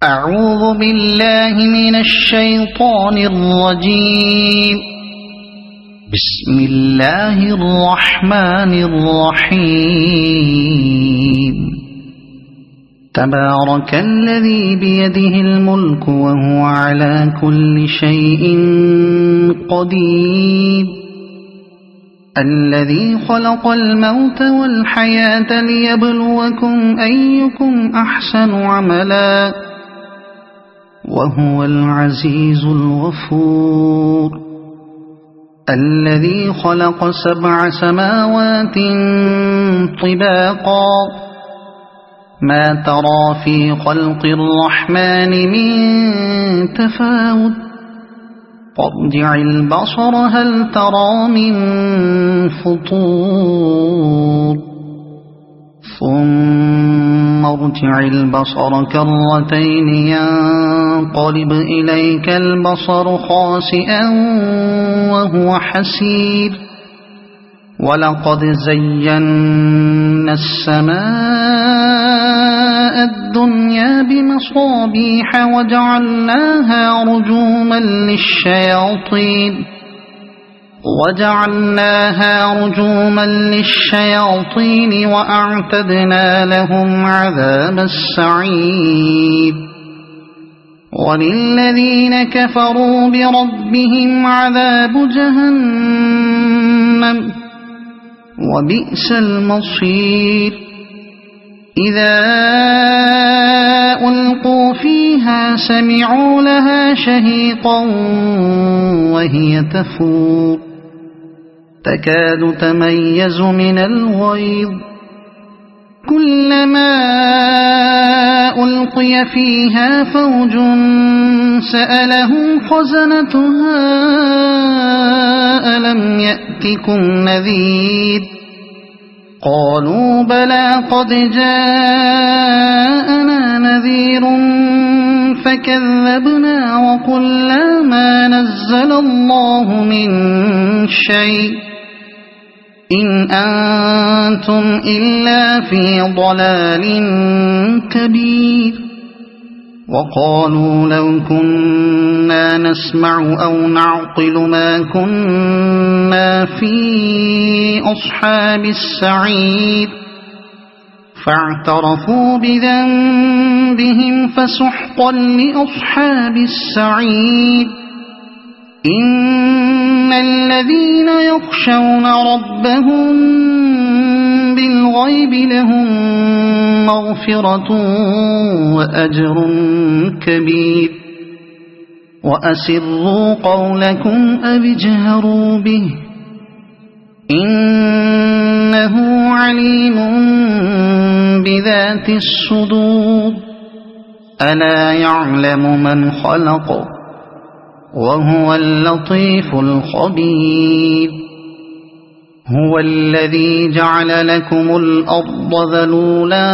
أعوذ بالله من الشيطان الرجيم. بسم الله الرحمن الرحيم. تبارك الذي بيده الملك وهو على كل شيء قدير. الذي خلق الموت والحياة ليبلوكم أيكم أحسن عملا وهو العزيز الغفور. الذي خلق 7 سماوات طباقا ما ترى في خلق الرحمن من تفاوت فارجع البصر هل ترى من فطور ثم ارجع البصر كرتين ينقلب إليك البصر خاسئا وهو حسير. ولقد زينا السماء الدنيا بمصابيح وجعلناها رجوما للشياطين وأعتدنا لهم عذاب السعير. وللذين كفروا بربهم عذاب جهنم وبئس المصير. إذا ألقوا فيها سمعوا لها شهيقا وهي تفور تكاد تميز من الغيظ. كلما ألقي فيها فوج سألهم خزنتها ألم يأتكم نذير قالوا بلى قد جاءنا نذير فكذبنا وقلنا ما نزل الله من شيء إن أنتم إلا في ضلال كبير. وقالوا لو كنا نسمع أو نعقل ما كنا في أصحاب السعير فاعترفوا بذنبهم فسحقا لأصحاب السعير. إن الذين يخشون ربهم بالغيب لهم مغفرة وأجر كبير. وأسروا قولكم أو اجهروا به إنه عليم بذات الصدور. ألا يعلم من خلق وهو اللطيف الخبير. هو الذي جعل لكم الأرض ذلولا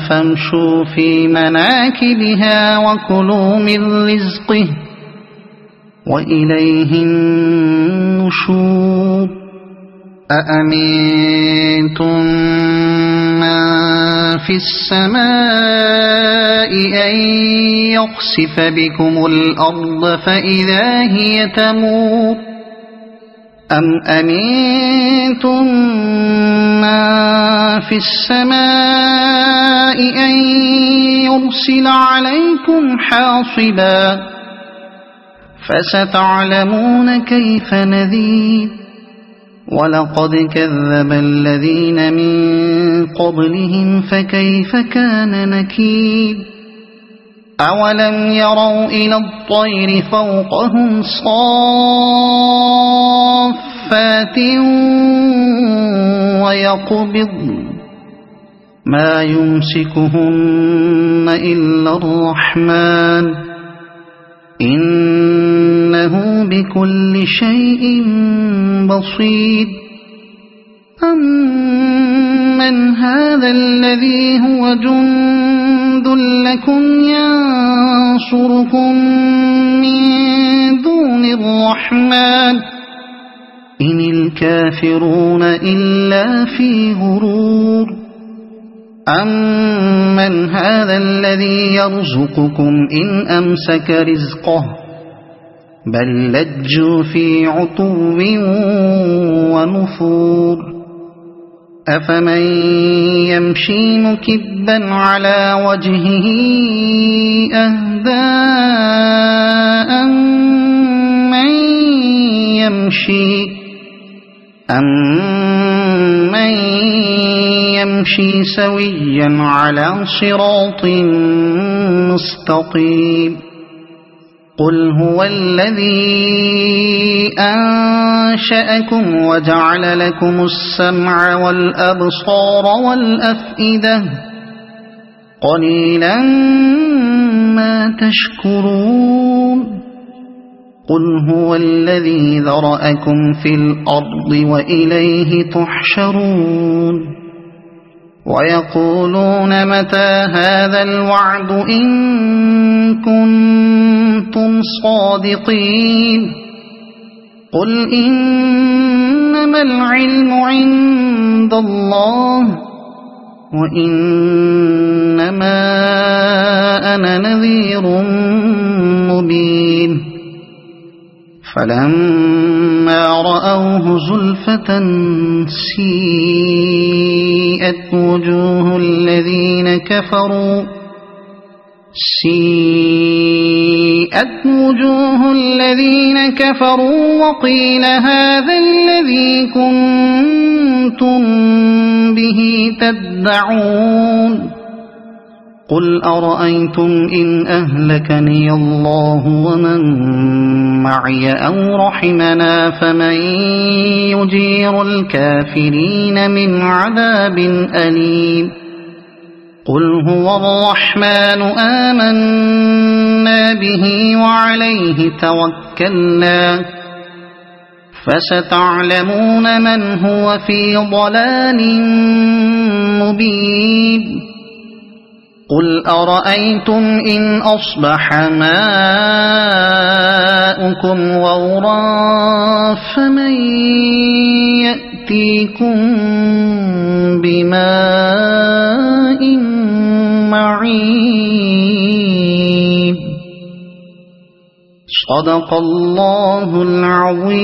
فامشوا في مناكبها وكلوا من رزقه وإليه النشور. أأمنتم من في السماء أن يخسف بكم الأرض فإذا هي تمور أم أمنتم من في السماء أن يرسل عليكم حاصبا فستعلمون كيف نذير. ولقد كذب الذين من قبلهم فكيف كان نكير. أولم يروا إلى الطير فوقهم صافات ويقبضن ما يمسكهن إلا الرحمن إنه بكل شيء بصير. أمن هذا الذي هو جند لكم ينصركم من دون الرحمن إن الكافرون إلا في غرور. أَمَّنْ هَذَا الَّذِي يَرْزُقُكُمْ إِنْ أَمْسَكَ رِزْقَهُ بَل لَّجُّوا فِي عُتُوٍّ وَنُفُورٍ أَفَمَن يَمْشِي مُكِبًّا عَلَى وَجْهِهِ أَهْدَىٰ أَمَّن يَمْشِي سَوِيًّا عَلَى صِرَاطٍ مُّسْتَقِيمٍ قُلْ هُوَ الَّذِي أَنشَأَكُمْ وَجَعَلَ لَكُمُ السَّمْعَ وَالْأَبْصَارَ وَالْأَفْئِدَةَ قَلِيلًا مَّا تَشْكُرُونَ قُلْ هُوَ الَّذِي ذَرَأَكُمْ فِي الْأَرْضِ وَإِلَيْهِ تُحْشَرُونَ وَيَقُولُونَ مَتَىٰ هَٰذَا الْوَعْدُ إِن كُنتُمْ صَادِقِينَ قُلْ إِنَّمَا الْعِلْمُ عِندَ اللَّهِ وَإِنَّمَا أَنَا نَذِيرٌ مُّبِينٌ فَلَمَّا رَأَوْهُ زُلْفَةً سِيئَتْ وُجُوهُ الَّذِينَ كَفَرُوا وَقِيلَ هَٰذَا الَّذِي كُنتُم بِهِ تَدَّعُونَ قُلْ أَرَأَيْتُمْ إِنْ أَهْلَكَنِيَ اللَّهُ وَمَن مَّعِيَ أَوْ رَحِمَنَا فَمَن يُجِيرُ الْكَافِرِينَ مِنْ عَذَابٍ أَلِيمٍ قُلْ هُوَ الرَّحْمَٰنُ آمَنَّا بِهِ وَعَلَيْهِ تَوَكَّلْنَا فَسَتَعْلَمُونَ مَنْ هُوَ فِي ضَلَالٍ مُّبِينٍ قُلْ أَرَأَيْتُمْ إِنْ أَصْبَحَ مَاؤُكُمْ غَوْرًا فَمَن يَأْتِيكُم بِمَاءٍ مَّعِينٍ صَدَقَ اللَّهُ الْعَظِيمُ.